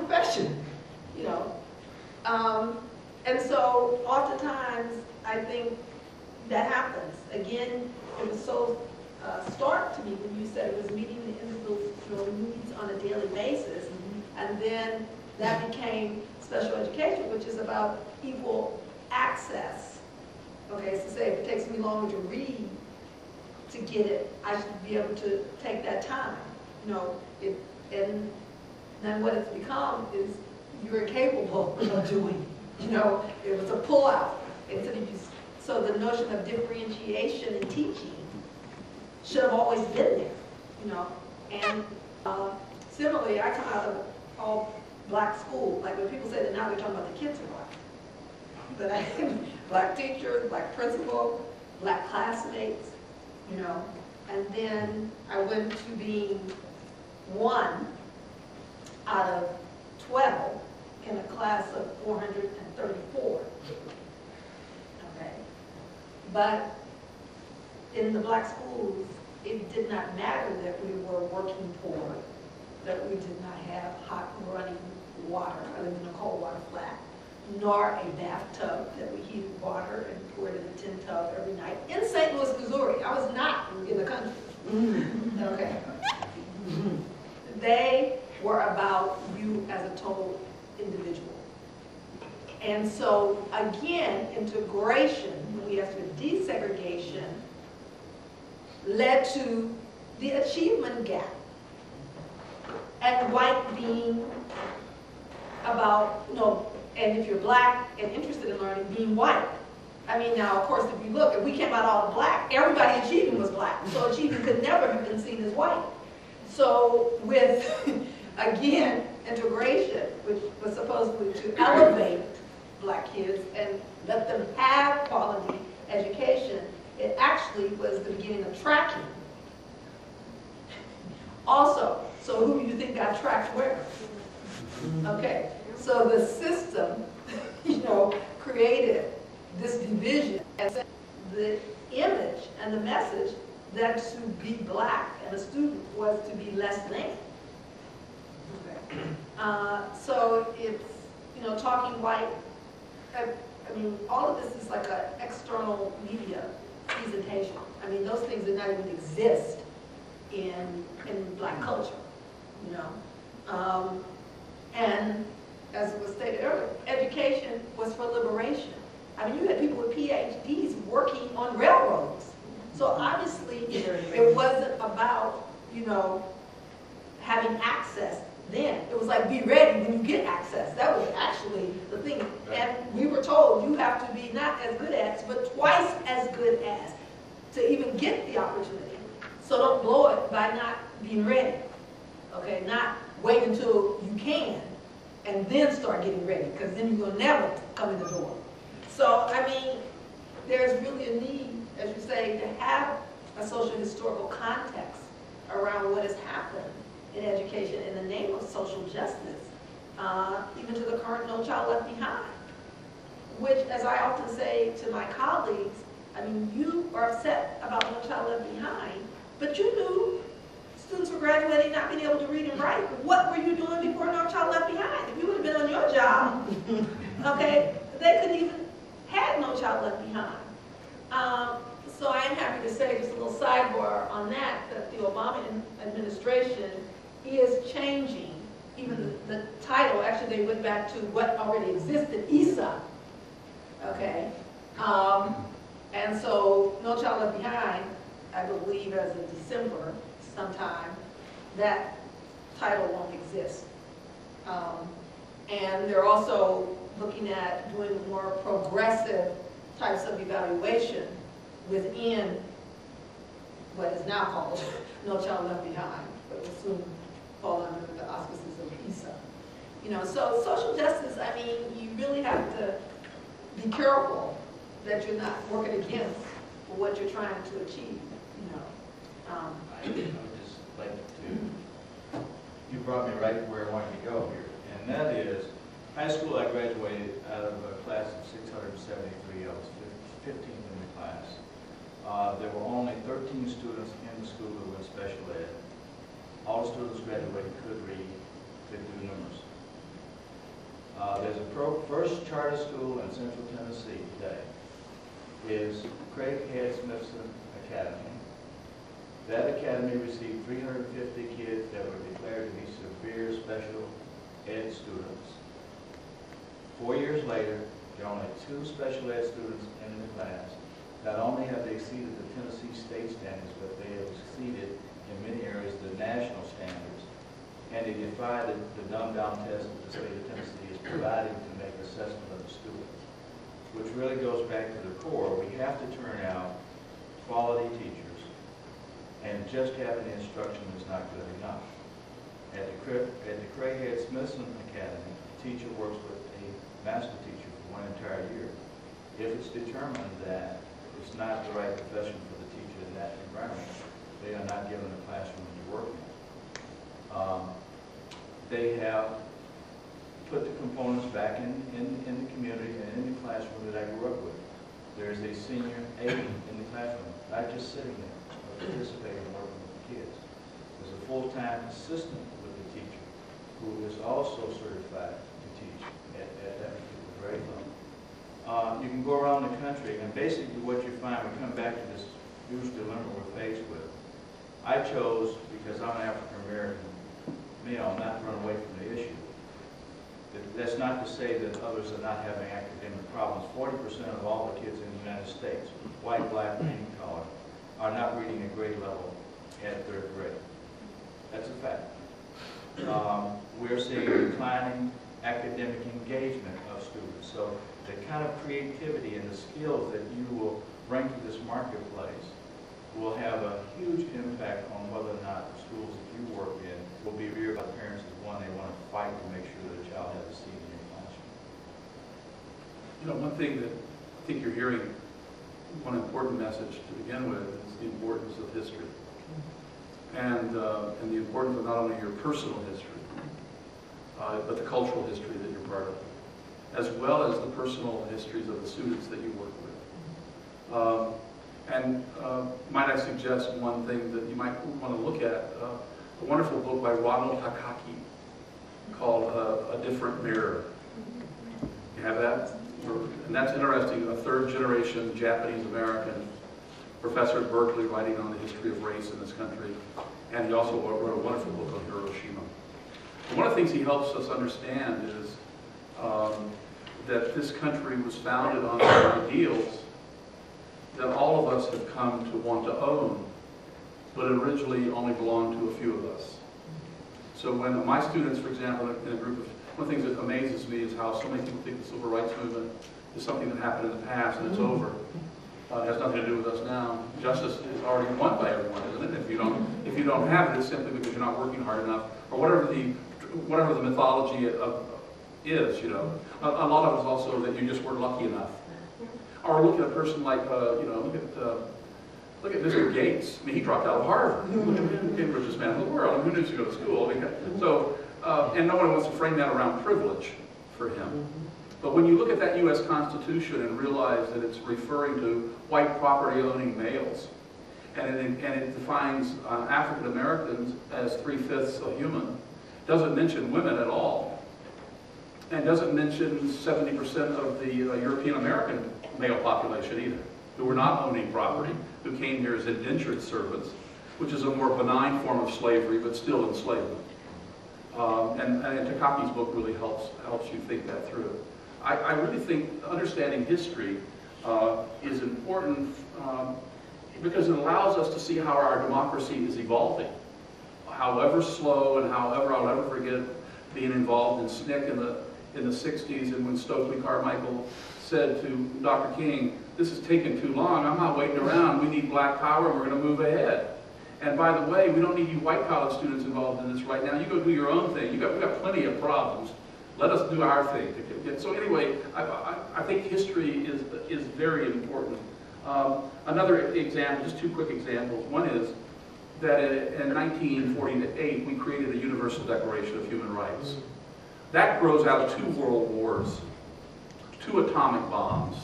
profession, you know. And so oftentimes I think that happens. Again, it was so stark to me when you said it was meeting the individual needs on a daily basis, and then that became special education, which is about equal access. Okay, so say if it takes me longer to read to get it, I should be able to take that time. You know, and then what it's become is you're incapable of doing. You know, it was a pullout. So the notion of differentiation in teaching should have always been there. You know, and similarly, I come out of an all-black school. Like when people say that now, they're talking about the kids are black. But I think black teachers, black principal, black classmates. You know, and then I went to being 1 out of 12 in a class of 434. Okay, but in the black schools, it did not matter that we were working poor, that we did not have hot running water. I lived in a cold water flat, nor a bathtub that we heated water and poured in a tin tub every night. In St. Louis, Missouri, I was not in the country. Okay. They were about you as a total individual. And so, again, integration, when we have to desegregation, led to the achievement gap. And white being about, you know, and if you're black and interested in learning, being white. I mean, now, of course, if you look, if we came out all black, everybody achieving was black. So achieving could never have been seen as white. So with, again, integration, which was supposedly to elevate black kids and let them have quality education, it actually was the beginning of tracking. Also, so who do you think got tracked where? Okay. So the system, you know, created this division and the image and the message that to be black and a student was to be less than. Okay. So it's, you know, talking white, I mean, all of this is like an external media presentation. I mean, those things did not even exist in black culture, you know. And as it was stated earlier, education was for liberation. I mean, you had people with PhDs working on railroads. So obviously, it wasn't about, you know, having access then. It was like, be ready when you get access. That was actually the thing. And we were told you have to be not as good as, but twice as good as, to even get the opportunity. So don't blow it by not being ready. Okay, not wait until you can and then start getting ready, because then you're going to never come in the door. So, I mean, there's really a need, as you say, to have a social historical context around what has happened in education in the name of social justice, even to the current No Child Left Behind, which, as I often say to my colleagues, I mean, you are upset about No Child Left Behind, but you knew students were graduating not being able to read and write. What were you doing before No Child Left Behind? If you would have been on your job, okay, they could even had No Child Left Behind. So I am happy to say, just a little sidebar on that, that the Obama administration is changing even the title. Actually, they went back to what already existed, ESA, okay? And so No Child Left Behind, I believe as of December sometime, that title won't exist. And they're also looking at doing more progressive types of evaluation within what is now called No Child Left Behind, but will soon fall under the auspices of ESA. You know, so social justice, I mean, you really have to be careful that you're not working against what you're trying to achieve, you know. I would just like to, you brought me right where I wanted to go here, and that is, high school I graduated out of a class of 673, I was 15th in the class. There were only 13 students in the school who were in special ed. All the students graduating could read, could do numbers. There's a first charter school in Central Tennessee today. Is Craig Head Smithson Academy. That academy received 350 kids that were declared to be severe special ed students. 4 years later, there are only 2 special ed students in the class. Not only have they exceeded the Tennessee state standards, but they have exceeded in many areas the national standards. And they defy the dumbed-down test that the state of Tennessee is providing to make assessment of the students, which really goes back to the core. We have to turn out quality teachers, and just having the instruction is not good enough. At the Craig Head Smithson Academy, a teacher works with a master teacher for 1 entire year. If it's determined that it's not the right profession for the teacher in that environment, they are not given a classroom to work in. They have put the components back in the community and in the classroom that I grew up with. There's a senior aide in the classroom, not just sitting there, but participating and working with the kids. There's a full-time assistant with the teacher who is also certified to teach at that particular grade level. You can go around the country, and basically what you find, we come back to this huge dilemma we're faced with. I chose, because I'm an African-American male, not to run away from the issue. That's not to say that others are not having academic problems. 40% of all the kids in the United States, white, black, and color, are not reading at grade level at 3rd grade. That's a fact. We're seeing declining academic engagement of students. So the kind of creativity and the skills that you will bring to this marketplace will have a huge impact on whether or not the schools that you work in will be reared by parents as one they want to fight to make sure that a child has a seat in your classroom. You know, one thing that I think you're hearing, one important message to begin with, is the importance of history. And the importance of not only your personal history, but the cultural history that you're part of, as well as the personal histories of the students that you work with. Might I suggest one thing that you might want to look at, a wonderful book by Ronald Takaki called A Different Mirror. You have that? And that's interesting, a 3rd-generation Japanese-American professor at Berkeley writing on the history of race in this country. And he also wrote a wonderful book on Hiroshima. And one of the things he helps us understand is that this country was founded on ideals that all of us have come to want to own, but originally only belonged to a few of us. So when my students, for example, in a group of, one of the things that amazes me is how so many people think the civil rights movement is something that happened in the past and it's over. It has nothing to do with us now. Justice is already won by everyone, isn't it? If you don't have it, it's simply because you're not working hard enough, or whatever the mythology is. You know, a lot of it is also that you just weren't lucky enough. Or look at a person like, look at Mr. Gates. I mean, he dropped out of Harvard. Look at him, the richest man in the world. I mean, who needs to go to school? I mean, so, and no one wants to frame that around privilege for him. But when you look at that U.S. Constitution and realize that it's referring to white property-owning males, and it defines African Americans as 3/5 of human, doesn't mention women at all, and doesn't mention 70% of the European American male population either, who were not owning property, who came here as indentured servants, which is a more benign form of slavery, but still enslavement. And Takaki's book really helps you think that through. I really think understanding history is important because it allows us to see how our democracy is evolving. However slow, and however, I'll never forget being involved in SNCC in the 60s, and when Stokely Carmichael said to Dr. King, "This is taking too long, I'm not waiting around, we need black power and we're going to move ahead. And by the way, we don't need you white college students involved in this right now, you go do your own thing, we've got plenty of problems, let us do our thing." So anyway, I think history is very important. Another example, just 2 quick examples. One is that in 1948, we created the Universal Declaration of Human Rights. That grows out of 2 world wars, 2 atomic bombs,